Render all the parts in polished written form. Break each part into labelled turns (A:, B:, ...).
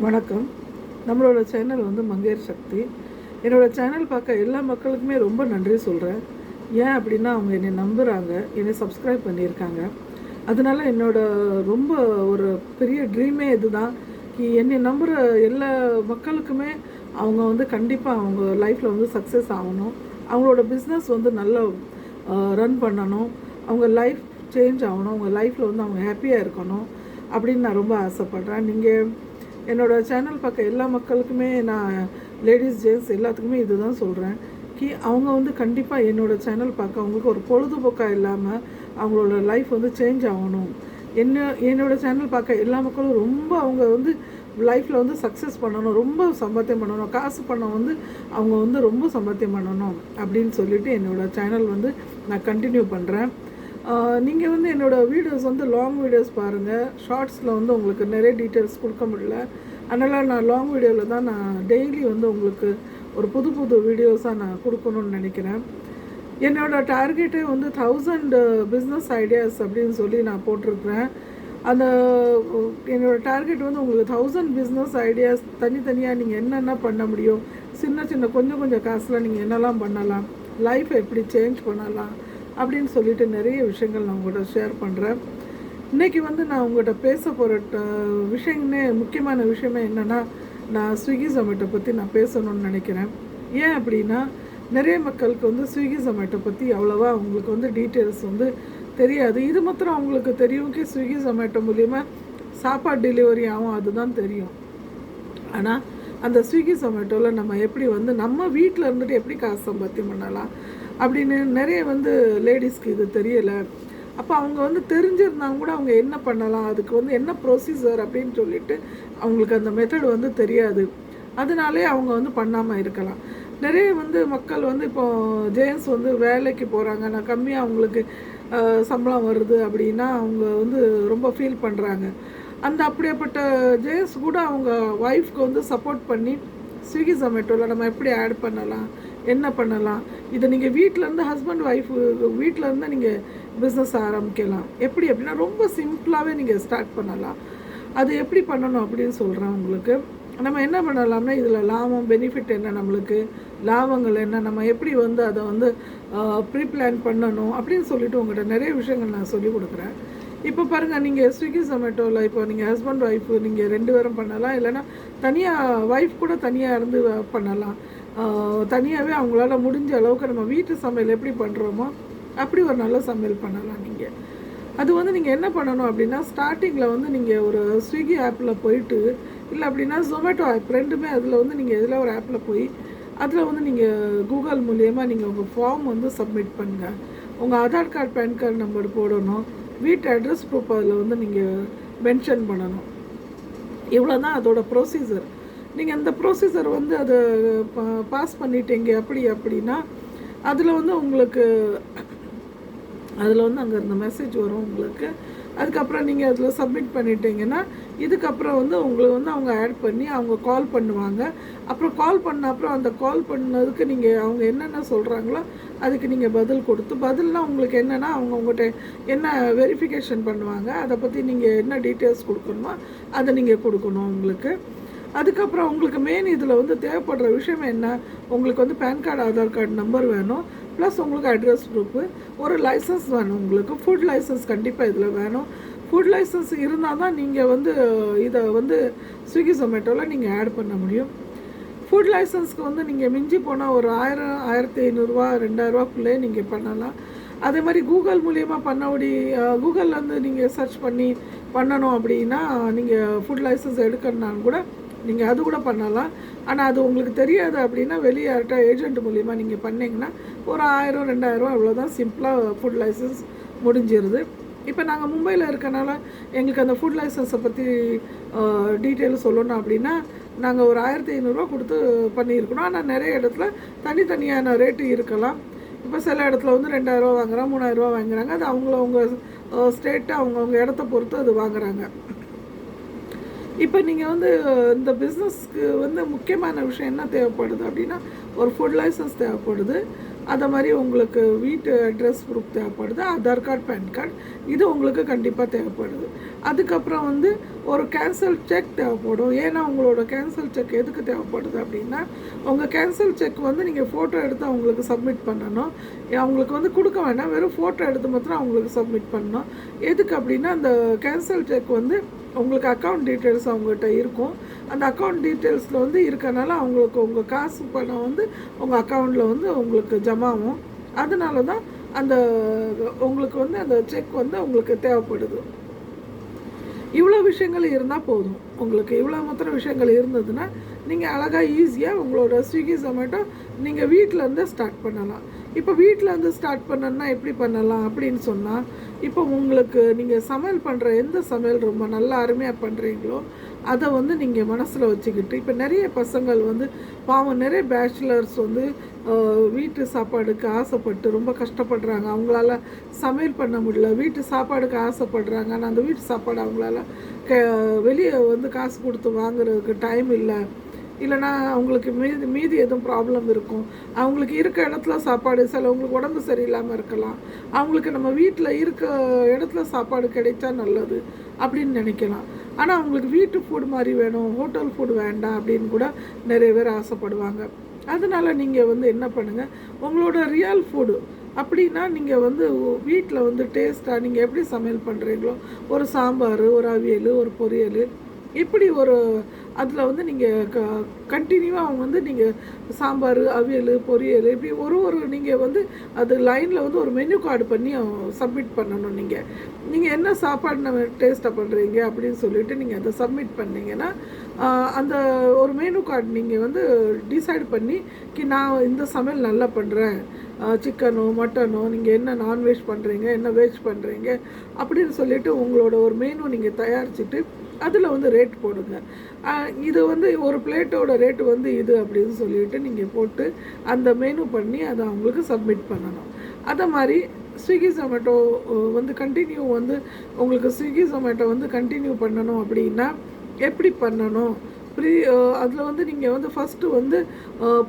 A: வணக்கம். நம்மளோட சேனல் மங்கையர் சக்தி. என்னோடய சேனல் பார்க்க எல்லா மக்களுக்குமே ரொம்ப நன்றி சொல்கிறேன். ஏன் அப்படின்னா, அவங்க என்னை நம்புகிறாங்க, என்னை சப்ஸ்கிரைப் பண்ணியிருக்காங்க. அதனால என்னோட ரொம்ப ஒரு பெரிய ட்ரீமே இதுதான். என்னை நம்புகிற எல்லா மக்களுக்குமே அவங்க கண்டிப்பாக அவங்க லைஃப்பில் சக்ஸஸ் ஆகணும். அவங்களோட பிஸ்னஸ் நல்லா ரன் பண்ணணும். அவங்க லைஃப் சேஞ்ச் ஆகணும். அவங்க லைஃப்பில் அவங்க ஹாப்பியாக இருக்கணும் அப்படின்னு நான் ரொம்ப ஆசைப்பட்றேன். நீங்கள் என்னோடய சேனல் பார்க்க எல்லா மக்களுக்குமே நான் லேடிஸ் ஜென்ட்ஸ் எல்லாத்துக்குமே இது தான் சொல்கிறேன். அவங்க கண்டிப்பாக என்னோடய சேனல் பார்க்க அவங்களுக்கு ஒரு பொழுதுபோக்காக இல்லாமல் அவங்களோட லைஃப் சேஞ்ச் ஆகணும். என்னோடய சேனல் பார்க்க எல்லா மக்களும் ரொம்ப அவங்க லைஃப்பில் சக்ஸஸ் பண்ணணும், ரொம்ப சம்பாத்தியம் பண்ணணும், காசு பணம் அவங்க ரொம்ப சம்பாத்தியம் பண்ணணும் அப்படின்னு சொல்லிவிட்டு என்னோடய சேனல் நான் கண்டினியூ பண்ணுறேன். நீங்கள் என்னோடய வீடியோஸ் லாங் வீடியோஸ் பாருங்கள். ஷார்ட்ஸில் உங்களுக்கு நிறைய டீட்டெயில்ஸ் கொடுக்க முடியல. அதனால் நான் லாங் வீடியோவில் தான் நான் டெய்லி உங்களுக்கு ஒரு புது புது வீடியோஸாக நான் கொடுக்கணுன்னு நினைக்கிறேன். என்னோடய டார்கெட்டே 1000 பிஸ்னஸ் ஐடியாஸ் அப்படின்னு சொல்லி நான் போட்டிருக்கிறேன். அந்த என்னோடய டார்கெட் உங்களுக்கு 1000 பிஸ்னஸ் ஐடியாஸ் தனித்தனியாக நீங்கள் என்னென்ன பண்ண முடியும், சின்ன சின்ன கொஞ்சம் கொஞ்சம் காசில் நீங்கள் என்னெல்லாம் பண்ணலாம், லைஃப்பை எப்படி சேஞ்ச் பண்ணலாம் அப்படின்னு சொல்லிட்டு நிறைய விஷயங்கள் நான் உங்கள்கிட்ட ஷேர் பண்ணுறேன். இன்றைக்கி நான் உங்கள்கிட்ட பேச போகிற முக்கியமான விஷயமே என்னென்னா, நான் ஸ்விக்கி ஜொமேட்டோ பற்றி நான் பேசணும்னு நினைக்கிறேன். ஏன் அப்படின்னா, நிறைய மக்களுக்கு ஸ்விக்கி ஜொமேட்டோ பற்றி அவ்வளோவா அவங்களுக்கு டீட்டெயில்ஸ் தெரியாது. இது மாத்திரம் அவங்களுக்கு தெரியும் ஸ்விக்கி ஜொமேட்டோ மூலிமா சாப்பாடு டெலிவரி ஆகும், அதுதான் தெரியும். ஆனால் அந்த ஸ்விக்கி ஜொமேட்டோவில் நம்ம எப்படி நம்ம வீட்டில் இருந்துட்டு எப்படி காசு சம்பாத்தியம் பண்ணலாம் அப்படின்னு நிறைய லேடிஸ்க்கு இது தெரியலை. அப்போ அவங்க தெரிஞ்சிருந்தாங்க கூட அவங்க என்ன பண்ணலாம், அதுக்கு என்ன ப்ரொசீஜர் அப்படின்னு சொல்லிட்டு அவங்களுக்கு அந்த மெத்தட் தெரியாது. அதனாலே அவங்க பண்ணாமல் இருக்கலாம். நிறைய மக்கள் இப்போது ஜென்ஸ் வேலைக்கு போகிறாங்க, நான் கம்மியாக அவங்களுக்கு சம்பளம் வருது அப்படின்னா அவங்க ரொம்ப ஃபீல் பண்ணுறாங்க. அந்த அப்படியேப்பட்ட ஜென்ஸ் கூட அவங்க ஒய்ஃப்க்கு சப்போர்ட் பண்ணி ஸ்விக்கி ஜொமேட்டோவில் நம்ம எப்படி ஆட் பண்ணலாம், என்ன பண்ணலாம், இதை நீங்கள் வீட்டிலேருந்து ஹஸ்பண்ட் ஒய்ஃபு வீட்டிலேருந்து நீங்கள் பிஸ்னஸ் ஆரம்பிக்கலாம். எப்படி அப்படின்னா ரொம்ப சிம்பிளாகவே நீங்கள் ஸ்டார்ட் பண்ணலாம். அது எப்படி பண்ணணும் அப்படின்னு சொல்கிறேன் உங்களுக்கு. நம்ம என்ன பண்ணலாம்னா, இதில் லாபம் பெனிஃபிட் என்ன, நம்மளுக்கு லாபங்கள் என்ன, நம்ம எப்படி அதை ப்ரீ பிளான் பண்ணணும் அப்படின்னு சொல்லிவிட்டு உங்கள்கிட்ட நிறைய விஷயங்கள் நான் சொல்லிக் கொடுக்குறேன். இப்போ பாருங்கள், நீங்கள் ஸ்விக்கி ஜொமேட்டோவில் இப்போ நீங்கள் ஹஸ்பண்ட் ஒய்ஃபு நீங்கள் 2 பேரும் பண்ணலாம். இல்லைனா தனியாக ஒய்ஃப் கூட தனியாக இருந்து பண்ணலாம். தனியாகவே அவங்களால முடிஞ்ச அளவுக்கு நம்ம வீட்டு சமையல் எப்படி பண்ணுறோமோ அப்படி ஒரு நல்ல சமையல் பண்ணலாம். நீங்கள் அது நீங்கள் என்ன பண்ணணும் அப்படின்னா, ஸ்டார்டிங்கில் நீங்கள் ஒரு ஸ்விக்கி ஆப்பில் போயிட்டு, இல்லை அப்படின்னா ஜொமேட்டோ ஆப், ரெண்டுமே அதில் நீங்கள் எதில் ஒரு ஆப்பில் போய் அதில் நீங்கள் கூகுள் மூலியமாக நீங்கள் உங்கள் ஃபார்ம் சப்மிட் பண்ணுங்கள். உங்கள் Aadhaar card, PAN card number போடணும், வீட்டு அட்ரஸ் ப்ரூஃப் அதில் நீங்கள் மென்ஷன் பண்ணணும். இவ்வளோ தான் அதோட ப்ரொசீஜர். நீங்கள் அந்த ப்ரொசீஜர் அதை பாஸ் பண்ணிட்டீங்க அப்படின்னா அதில் உங்களுக்கு அதில் அங்கே இருந்த மெசேஜ் வரும் உங்களுக்கு. அதுக்கப்புறம் நீங்கள் அதில் சப்மிட் பண்ணிட்டீங்கன்னா இதுக்கப்புறம் உங்களுக்கு அவங்க ஆட் பண்ணி அவங்க கால் பண்ணுவாங்க. அப்புறம் கால் பண்ண அப்புறம் அந்த கால் பண்ணதுக்கு நீங்கள் அவங்க என்னென்ன சொல்கிறாங்களோ அதுக்கு நீங்கள் பதில் கொடுத்து, பதில்னால் உங்களுக்கு என்னென்னா அவங்க உங்கள்கிட்ட என்ன வெரிஃபிகேஷன் பண்ணுவாங்க, அதை பற்றி நீங்கள் என்ன டீட்டெயில்ஸ் கொடுக்கணுமோ அதை நீங்கள் கொடுக்கணும் உங்களுக்கு. அதுக்கப்புறம் உங்களுக்கு மெயின் இதில் தேவைப்படுற விஷயம் என்ன, உங்களுக்கு PAN card, Aadhaar card number வேணும், ப்ளஸ் உங்களுக்கு அட்ரஸ் ப்ரூஃபு, ஒரு லைசன்ஸ் வேணும். உங்களுக்கு ஃபுட் லைசன்ஸ் கண்டிப்பாக இதில் வேணும். ஃபுட் லைசன்ஸ் இருந்தால் தான் நீங்கள் இதை ஸ்விக்கி ஜொமேட்டோவில் நீங்கள் ஆட் பண்ண முடியும். ஃபுட் லைசன்ஸ்க்கு நீங்கள் மிஞ்சி போனால் ஒரு 1000, 1500, 2000 நீங்கள் பண்ணலாம். அதே மாதிரி கூகுள் மூலியமாக கூகுளில் நீங்கள் சர்ச் பண்ணி பண்ணணும் அப்படின்னா நீங்கள் ஃபுட் லைசன்ஸ் எடுக்கணுன்னாலும் கூட நீங்கள் அது கூட பண்ணலாம். ஆனால் அது உங்களுக்கு தெரியாது அப்படின்னா வெளியே யார்கிட்ட ஏஜென்ட் மூலிமா நீங்கள் பண்ணிங்கன்னா ஒரு 1000, 2000 இவ்வளோதான், சிம்பிளாக ஃபுட் லைசன்ஸ் முடிஞ்சிருது. இப்போ நாங்கள் மும்பையில் இருக்கனால எங்களுக்கு அந்த ஃபுட் லைசன்ஸை பற்றி டீட்டெயில் சொல்லணும் அப்படின்னா நாங்கள் ஒரு 1500 கொடுத்து பண்ணியிருக்கணும். ஆனால் நிறைய இடத்துல தனித்தனியான ரேட்டு இருக்கலாம். இப்போ சில இடத்துல 2000 வாங்குறாங்க, 3000 வாங்குறாங்க. அது அவங்கள ஸ்டேட்டு அவங்கவுங்க இடத்த பொறுத்து அது வாங்குறாங்க. இப்போ நீங்கள் இந்த பிஸ்னஸ்க்கு முக்கியமான விஷயம் என்ன தேவைப்படுது அப்படின்னா, ஒரு ஃபுட் லைசன்ஸ் தேவைப்படுது. அதை மாதிரி உங்களுக்கு வீட்டு அட்ரஸ் ப்ரூஃப் தேவைப்படுது, ஆதார் கார்டு, பேன் கார்டு இது உங்களுக்கு கண்டிப்பாக தேவைப்படுது. அதுக்கப்புறம் வந்து ஒரு கேன்சல் செக் தேவைப்படும். ஏன்னா உங்களோட கேன்சல் செக் எதுக்கு தேவைப்படுது அப்படின்னா, உங்கள் கேன்சல் செக் வந்து நீங்கள் ஃபோட்டோ எடுத்து அவங்களுக்கு சப்மிட் பண்ணணும். அவங்களுக்கு வந்து கொடுக்க வேண்டாம், வெறும் ஃபோட்டோ எடுத்து மாத்திரம் அவங்களுக்கு சப்மிட் பண்ணணும். எதுக்கு அப்படின்னா, அந்த கேன்சல் செக் வந்து உங்களுக்கு அக்கௌண்ட் டீட்டெயில்ஸ் அவங்ககிட்ட இருக்கும். அந்த அக்கௌண்ட் டீட்டெயில்ஸில் வந்து இருக்கனால அவங்களுக்கு உங்கள் காசு பணம் வந்து உங்கள் அக்கௌண்ட்டில் வந்து உங்களுக்கு ஜமாவும். அதனால தான் அந்த உங்களுக்கு வந்து அந்த செக் வந்து உங்களுக்கு தேவைப்படுது. இவ்வளோ விஷயங்கள் இருந்தால் போதும். உங்களுக்கு இவ்வளோ மாத்திரம் விஷயங்கள் இருந்ததுன்னா நீங்கள் அழகாக ஈஸியாக உங்களோட ஸ்விக்கி ஜொமேட்டோ நீங்கள் வீட்டிலேருந்து ஸ்டார்ட் பண்ணலாம். இப்போ வீட்டிலேருந்து ஸ்டார்ட் பண்ணணுன்னா எப்படி பண்ணலாம் அப்படின்னு சொன்னால், இப்போ உங்களுக்கு நீங்கள் சமையல் பண்ணுற எந்த சமையல் ரொம்ப நல்லா அருமையாக பண்ணுறீங்களோ அதை வந்து நீங்கள் மனசில் வச்சுக்கிட்டு, இப்போ நிறைய பசங்கள் வந்து பாவம் நிறைய பேச்சுலர்ஸ் வந்து வீட்டு சாப்பாடுக்கு ஆசைப்பட்டு ரொம்ப கஷ்டப்படுறாங்க. அவங்களால சமையல் பண்ண முடியல, வீட்டு சாப்பாடுக்கு ஆசைப்படுறாங்க. ஆனால் அந்த வீட்டு சாப்பாடு அவங்களால வெளியே வந்து காசு கொடுத்து வாங்குறதுக்கு டைம் இல்லை. இல்லைனா அவங்களுக்கு மீதி எதுவும் ப்ராப்ளம் இருக்கும். அவங்களுக்கு இருக்க இடத்துல சாப்பாடு, சிலவங்களுக்கு உடம்பு சரியில்லாமல் இருக்கலாம். அவங்களுக்கு நம்ம வீட்டில் இருக்க இடத்துல சாப்பாடு கிடைச்சா நல்லது அப்படின்னு நினைக்கலாம். ஆனால் அவங்களுக்கு வீட்டு ஃபுட் மாதிரி வேணும், ஹோட்டல் ஃபுட் வேண்டாம் அப்படின்னு கூட நிறைய பேர் ஆசைப்படுவாங்க. அதனால் நீங்கள் வந்து என்ன பண்ணுங்கள், உங்களோட ரியல் ஃபுட்டு அப்படின்னா நீங்கள் வந்து வீட்டில் வந்து டேஸ்ட்டாக நீங்கள் எப்படி சமையல் பண்ணுறீங்களோ, ஒரு சாம்பார், ஒரு அவியல், ஒரு பொரியல், இப்படி ஒரு அதில் வந்து நீங்கள் கண்டினியூவாக அவங்க வந்து நீங்கள் சாம்பார், அவியல், பொரியல் இப்படி ஒரு நீங்கள் வந்து அது லைனில் வந்து ஒரு மெனு கார்டு பண்ணி சப்மிட் பண்ணணும். நீங்கள் என்ன சாப்பாடு நம்ம டேஸ்ட்டாக பண்ணுறீங்க அப்படின்னு சொல்லிவிட்டு நீங்கள் அதை சப்மிட் பண்ணிங்கன்னா, அந்த ஒரு மெனு கார்டு நீங்கள் வந்து டிசைட் பண்ணி நான் இந்த சமையல் நல்லா பண்ணுறேன், சிக்கனோ மட்டனோ நீங்கள் என்ன நான்வெஜ் பண்ணுறீங்க, என்ன வெஜ் பண்ணுறீங்க அப்படின்னு சொல்லிவிட்டு உங்களோட ஒரு மெனு நீங்கள் தயாரிச்சுட்டு அதில் வந்து ரேட் போடுங்க. இது வந்து ஒரு பிளேட்டோட ரேட்டு வந்து இது அப்படின்னு சொல்லிவிட்டு நீங்கள் போட்டு அந்த மெனு பண்ணி அதை அவங்களுக்கு சப்மிட் பண்ணணும். அதை மாதிரி ஸ்விக்கி ஜொமேட்டோ வந்து கண்டினியூ வந்து உங்களுக்கு ஸ்விக்கி ஜொமேட்டோ வந்து கண்டினியூ பண்ணணும் அப்படின்னா எப்படி பண்ணணும், அதில் வந்து நீங்கள் வந்து ஃபஸ்ட்டு வந்து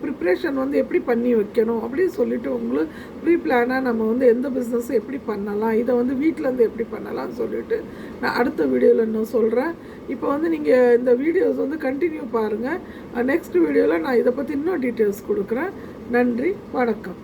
A: ப்ரிப்ரேஷன் வந்து எப்படி பண்ணி வைக்கணும் அப்படின்னு சொல்லிவிட்டு உங்களுக்கு ப்ரீ பிளானாக நம்ம வந்து எந்த பிஸ்னஸ் எப்படி பண்ணலாம், இதை வந்து வீட்டிலேருந்து எப்படி பண்ணலாம்னு சொல்லிவிட்டு நான் அடுத்த வீடியோவில் இன்னும் சொல்கிறேன். இப்போ வந்து நீங்கள் இந்த வீடியோஸ் வந்து கண்டினியூ பாருங்கள். நெக்ஸ்ட் வீடியோவில் நான் இதை பற்றி இன்னும் டீட்டெயில்ஸ் கொடுக்குறேன். நன்றி, வணக்கம்.